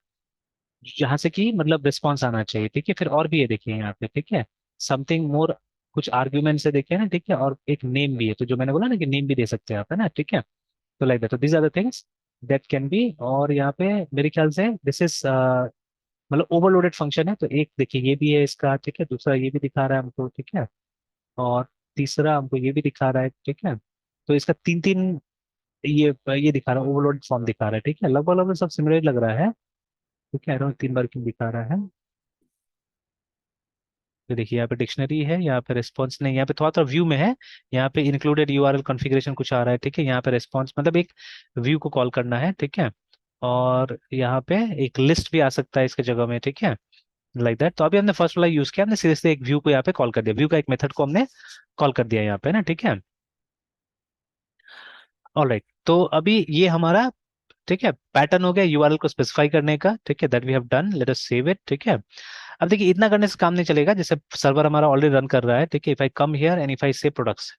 जहां से कि मतलब रिस्पॉन्स आना चाहिए, ठीक है। फिर और भी है देखिए यहाँ पे, ठीक है, समथिंग मोर, कुछ आर्ग्यूमेंट से देखे ना, ठीक है, और एक नेम भी है, तो जो मैंने बोला ना कि नेम भी दे सकते हैं आप, है ना, ठीक है। तो लाइक दैट, तो these are the things that can be, और यहाँ पे मेरे ख्याल से दिस इज मतलब ओवरलोडेड फंक्शन है, तो एक देखिए ये भी है इसका, ठीक है, दूसरा ये भी दिखा रहा है हमको, ठीक है, और तीसरा हमको ये भी दिखा रहा है, ठीक है। तो इसका तीन तीन ये दिखा रहा है, ओवरलोड फॉर्म दिखा रहा है, ठीक है, लगभग लगभग सब सिमिलर लग रहा है, ठीक है, अराउंड तीन बार क्यों दिखा रहा है। तो देखिए यहाँ पे डिक्शनरी है, यहाँ पे रिस्पॉन्स नहीं, यहाँ पे थोड़ा थोड़ा व्यू में है, यहाँ पे इंक्लूडेड यूआरएल कॉन्फ़िगरेशन कुछ आ रहा है, ठीक है, यहाँ पे रिस्पॉन्स मतलब एक व्यू को कॉल करना है, ठीक है। और यहाँ पे एक लिस्ट भी आ सकता है इसके जगह में, ठीक है, लाइक दैट। तो अभी हमने फर्स्ट वाला यूज किया, हमने सीधे से एक व्यू को यहाँ पे कॉल कर दिया, व्यू का एक मेथड को हमने कॉल कर दिया यहाँ पे ना, ठीक है। ऑलराइट, तो अभी ये हमारा, ठीक है, पैटर्न हो गया यूआरएल को स्पेसिफाई करने का, ठीक है, that we have done, let us save it, ठीक है। अब देखिए इतना करने से काम नहीं चलेगा, जैसे सर्वर हमारा ऑलरेडी रन कर रहा है, ठीक है, if I come here and if I से प्रोडक्ट्स,